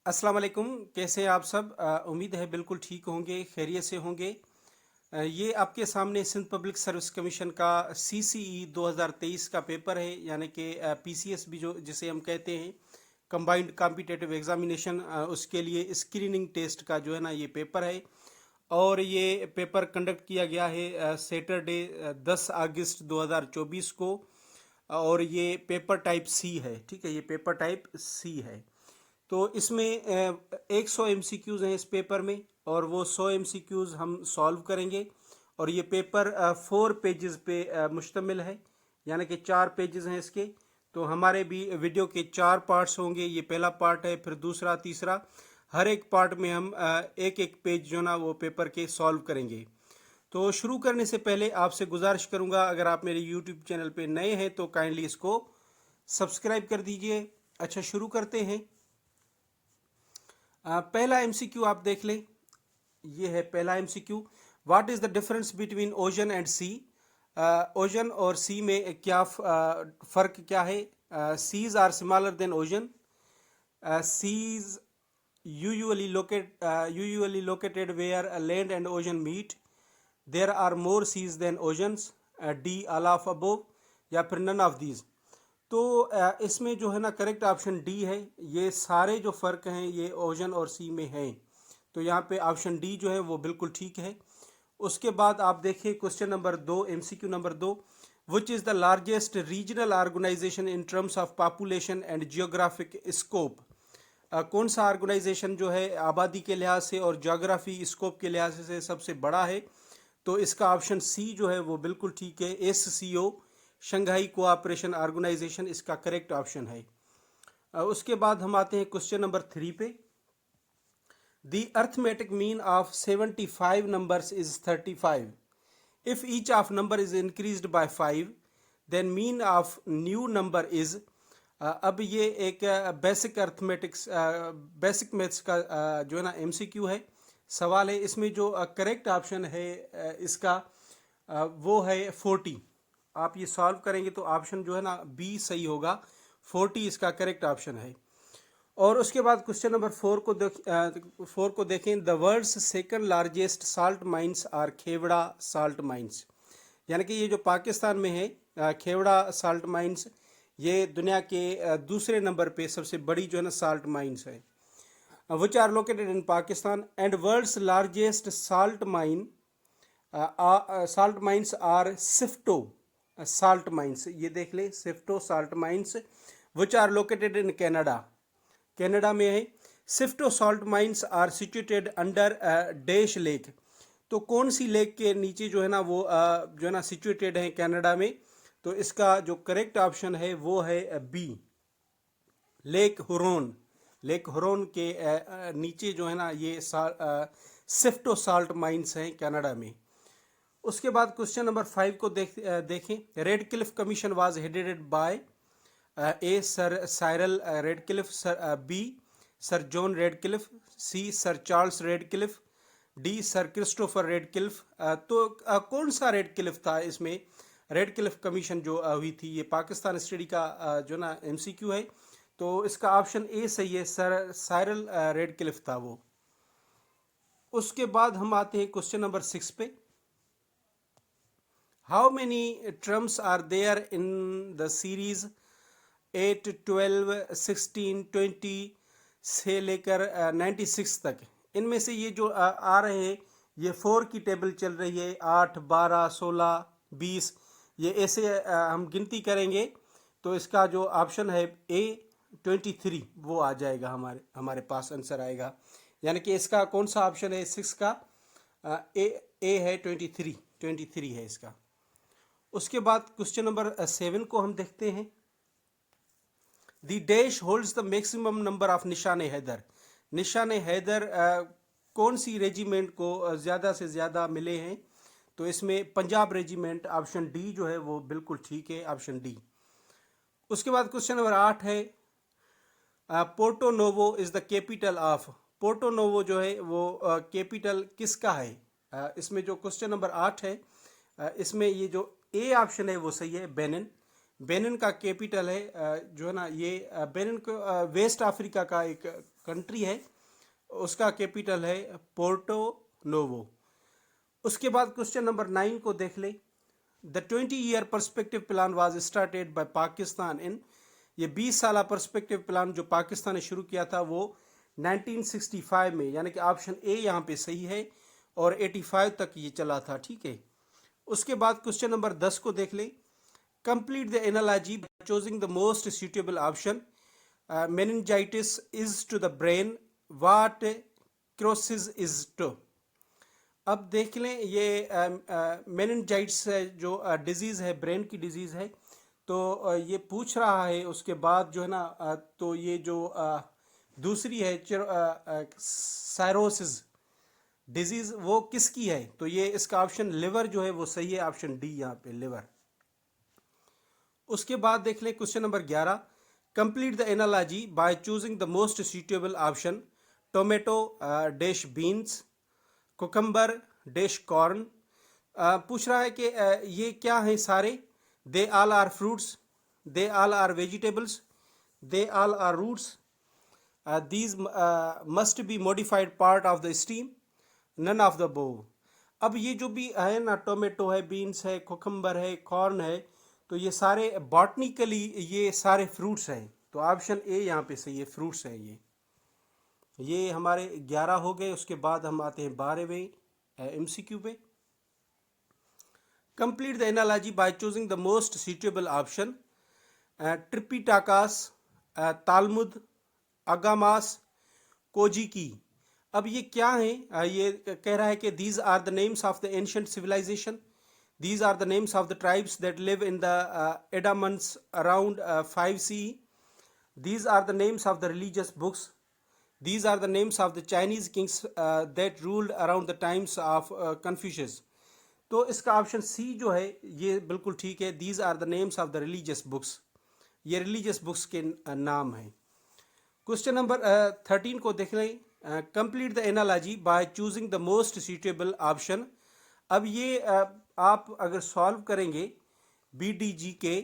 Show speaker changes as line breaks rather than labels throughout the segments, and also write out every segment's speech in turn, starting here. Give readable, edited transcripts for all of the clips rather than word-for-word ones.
अस्सलाम वालेकुम। कैसे हैं आप सब? उम्मीद है बिल्कुल ठीक होंगे, खैरियत से होंगे। ये आपके सामने सिंध पब्लिक सर्विस कमीशन का CCE 2023 का पेपर है, यानी कि PCS भी जो जिसे हम कहते हैं, कंबाइंड कॉम्पिटिटिव एग्जामिनेशन। उसके लिए स्क्रीनिंग टेस्ट का जो है ना ये पेपर है। और ये पेपर कंडक्ट किया गया है सैटरडे 10 अगस्त 2024 को। और ये पेपर टाइप सी है, ठीक है, ये पेपर टाइप सी है। तो इसमें 100 MCQs हैं इस पेपर में, और वो 100 MCQs हम सॉल्व करेंगे। और ये पेपर 4 पेजेस पे मुश्तमिल है, यानी कि 4 पेजेस हैं इसके। तो हमारे भी वीडियो के 4 पार्ट्स होंगे। ये पहला पार्ट है, फिर दूसरा, तीसरा। हर एक पार्ट में हम एक एक पेज जो ना वो पेपर के सॉल्व करेंगे। तो शुरू करने से पहले आपसे गुजारिश करूंगा, अगर आप मेरे यूट्यूब चैनल पे नए हैं तो काइंडली इसको सब्सक्राइब कर दीजिए। अच्छा, शुरू करते हैं। पहला MCQ आप देख लें। ये है पहला MCQ। What is the difference between ocean and sea? Ocean और सी में क्या फर्क क्या है? Seas are smaller than ocean. Seas usually located where land and ocean meet. There are more seas than oceans. D, all of above, या फिर none of these। तो इसमें जो है ना करेक्ट ऑप्शन डी है। ये सारे जो फर्क हैं ये ओशन और सी में हैं। तो यहाँ पे ऑप्शन डी जो है वो बिल्कुल ठीक है। उसके बाद आप देखिए question number 2, MCQ number 2। Which is the largest regional organisation in terms of population and geographic scope? कौन सा ऑर्गेनाइजेशन जो है आबादी के लिहाज से और ज्योग्राफी स्कोप के लिहाज से सबसे बड़ा है? तो इसका ऑप्शन सी जो है वो बिल्कुल ठीक है। SCO, शंघाई कोऑपरेशन ऑर्गेनाइजेशन, इसका करेक्ट ऑप्शन है। उसके बाद हम आते हैं क्वेश्चन नंबर 3 पे। The arithmetic mean of 75 numbers is 35। If each of number is increased by 5, then mean of new number is। अब ये एक बेसिक अर्थमेटिक्स, बेसिक मैथ्स का जो है ना MCQ है, सवाल है। इसमें जो करेक्ट ऑप्शन है इसका वो है 40। आप ये सॉल्व करेंगे तो ऑप्शन जो है ना बी सही होगा। 40 इसका करेक्ट ऑप्शन है। और उसके बाद क्वेश्चन नंबर 4 को देखें। The world's second largest salt mines are Khewra salt mines. यानी कि ये जो पाकिस्तान में है खेवड़ा साल्ट माइंस, ये दुनिया के दूसरे नंबर पे सबसे बड़ी जो है ना साल्ट माइंस है। Which are located in Pakistan. And world's largest salt mines are Sifto salt mines. ये देख ले, Sifto salt mines which are located in Canada. Canada में है। Sifto salt mines are situated under dash lake. तो कौन सी lake के नीचे जो है ना वो जो है ना सिचुएटेड है कनाडा में? तो इसका जो करेक्ट ऑप्शन है वो है B, Lake Huron. Lake Huron के नीचे जो है ना ये सिफ्टो साल्ट माइंस हैं कनाडा में। उसके बाद क्वेश्चन नंबर 5 को देखें। Radcliffe commission was headed by A sir Cyril Radcliffe, sir B sir John Radcliffe, C sir Charles Radcliffe, D sir Christopher Radcliffe. तो कौन सा रेडक्लिफ था इसमें? रेडक्लिफ कमीशन जो हुई थी, ये पाकिस्तान स्टडी का जो ना MCQ है। तो इसका ऑप्शन ए सही है, सर साइरल रेडक्लिफ था वो। उसके बाद हम आते हैं क्वेश्चन नंबर 6 पे। How many terms are there in the series 8, 12, 16, 20 से लेकर 96 तक? इनमें से ये जो आ रहे हैं, ये 4 की टेबल चल रही है। 8, 12, 16, 20, ये ऐसे हम गिनती करेंगे। तो इसका जो ऑप्शन है A 23 वो आ जाएगा, हमारे पास आंसर आएगा। यानी कि इसका कौन सा ऑप्शन है 6 का? ए है 23 है इसका। उसके बाद क्वेश्चन नंबर 7 को हम देखते हैं। The dash holds the maximum number of निशान हैदर। निशान हैदर कौन सी रेजिमेंट को ज़्यादा से ज़्यादा मिले हैं? तो इसमें पंजाब रेजिमेंट, ऑप्शन डी जो है वो बिल्कुल ठीक है, ऑप्शन डी। उसके बाद क्वेश्चन नंबर 8 है। Porto Novo is the capital of. Porto Novo जो है वो कैपिटल किसका है? इसमें जो क्वेश्चन नंबर 8 है, इसमें ये जो ए ऑप्शन है वो सही है, बेनिन। बेनिन का कैपिटल है जो है ना ये बेनिन को वेस्ट अफ्रीका का एक कंट्री है, उसका कैपिटल है पोर्टो नोवो। उसके बाद क्वेश्चन नंबर 9 को देख ले। The 20-year perspective plan was started by Pakistan in, ये 20 साल पर्सपेक्टिव प्लान जो पाकिस्तान ने शुरू किया था वो 1965 में, यानी कि ऑप्शन ए यहाँ पे सही है, और 85 तक ये चला था, ठीक है। उसके बाद क्वेश्चन नंबर 10 को देख ले। Complete the analogy by choosing the most suitable option. Meningitis is to the brain, what क्रोसिस इज टू। अब देख लें, ये मेनिंजाइटिस जो डिजीज़ है, ब्रेन की डिजीज़ है, तो ये पूछ रहा है। उसके बाद जो है ना तो ये जो दूसरी है सायरोसिस डिजीज़, वो किसकी है, तो ये इसका ऑप्शन लिवर जो है वो सही है, ऑप्शन डी यहाँ पे लिवर। उसके बाद देख लें question number 11। Complete the analogy by choosing the most suitable option. Tomato dash beans, cucumber dash corn. पूछ रहा है कि ये क्या हैं सारे। They all are fruits, they all are vegetables, they all are roots, these must be modified part of the stem, none of the above. अब ये जो भी है ना, टोमेटो है, बीन्स है, कुकम्बर है, कॉर्न है, तो ये सारे बॉटनिकली ये सारे फ्रूट्स हैं, तो ऑप्शन ए यहाँ पे सही है, फ्रूट्स है ये हमारे 11 हो गए। उसके बाद हम आते हैं 12वें एमसीक्यू पे। Complete the analogy by choosing the most suitable option. Tripitakas, Talmud, Agamas, Kojiki. अब ये क्या है, ये कह रहा है कि these are the names of the ancient civilisation, these are the names of the tribes that live in the Andamans around 5 CE, these are the names of the religious books, these are the names of the Chinese kings that ruled around the times of Confucius। तो इसका option C जो है ये बिल्कुल ठीक है, these are the names of the religious books, ये religious books के नाम हैं। क्वेश्चन नंबर 13 को देख लें। Complete the analogy by choosing the most suitable option. अब ये आप अगर सॉल्व करेंगे BDG के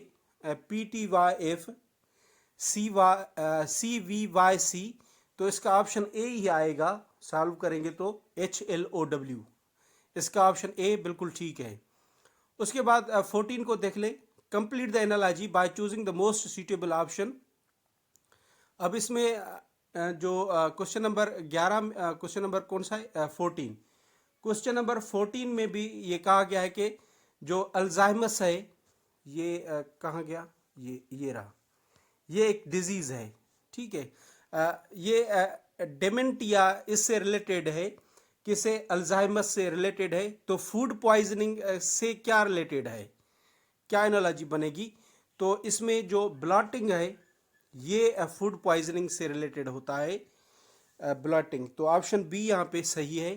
PTYF CVYC, तो इसका ऑप्शन ए ही आएगा, सॉल्व करेंगे तो HLOW, इसका ऑप्शन ए बिल्कुल ठीक है। उसके बाद 14 को देख लें। Complete the analogy by choosing the most suitable option. अब इसमें जो क्वेश्चन नंबर 11, क्वेश्चन नंबर कौन सा है, 14। क्वेश्चन नंबर 14 में भी ये कहा गया है कि जो अल्जाइमस है, ये कहाँ गया, ये रहा, ये एक डिजीज़ है, ठीक है। ये डेमेंटिया इससे रिलेटेड है, किसे, अल्जाइमस से रिलेटेड है। तो फूड पॉइजनिंग से क्या रिलेटेड है, क्या एनालॉजी बनेगी, तो इसमें जो ब्लॉटिंग है ये फूड पॉइजनिंग से रिलेटेड होता है, ब्लॉटिंग, तो ऑप्शन बी यहाँ पे सही है।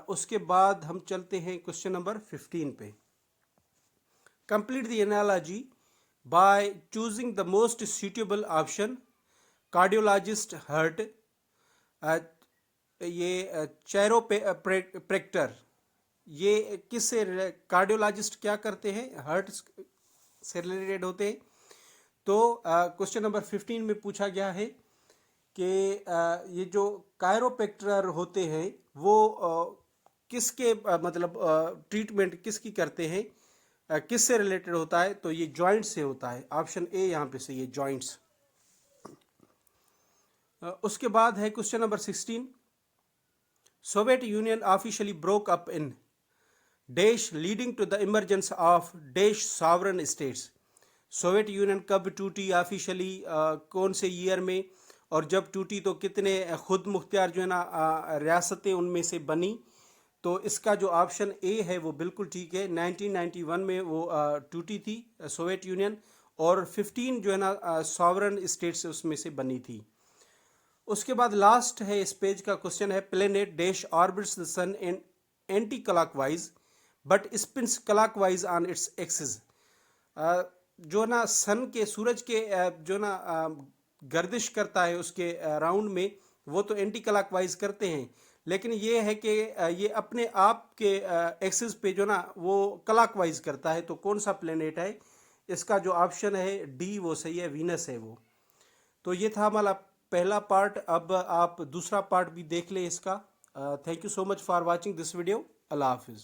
उसके बाद हम चलते हैं क्वेश्चन नंबर 15 पे। Complete the analogy by choosing the most suitable option. Cardiologist heart, ये चैरोप्रेक्टर, ये किससे, कार्डियोलॉजिस्ट क्या करते हैं, हार्ट से रिलेटेड होते हैं। तो क्वेश्चन नंबर 15 में पूछा गया है कि ये जो कायरोप्रेक्टर होते हैं वो किसके मतलब ट्रीटमेंट किसकी करते हैं, किससे रिलेटेड होता है, तो ये जॉइंट से होता है, ऑप्शन ए यहाँ पे सही है, जॉइंट्स। उसके बाद है question number 16। Soviet Union officially broke up in dash leading to the emergence of dash sovereign states. Soviet Union कब टूटी ऑफिशियली, कौन से ईयर में, और जब टूटी तो कितने खुद मुख्तियार जो है ना रियासतें उनमें से बनी। तो इसका जो ऑप्शन ए है वो बिल्कुल ठीक है, 1991 में वो टूटी थी सोवियत यूनियन, और 15 जो है ना सॉवरन स्टेट्स उसमें से बनी थी। उसके बाद लास्ट है इस पेज का क्वेश्चन है, planet dash orbits the sun in anti clockwise but spins clockwise on its axis. जो ना सन के, सूरज के जो ना गर्दिश करता है उसके राउंड में, वो तो एंटी क्लॉकवाइज करते हैं, लेकिन ये है कि ये अपने आप के एक्सिस पे जो ना वो क्लॉकवाइज करता है। तो कौन सा प्लेनेट है, इसका जो ऑप्शन है डी वो सही है, वीनस है वो। तो ये था हमारा पहला पार्ट, अब आप दूसरा पार्ट भी देख लें इसका। Thank you so much for watching this video. अल्लाह हाफिज़।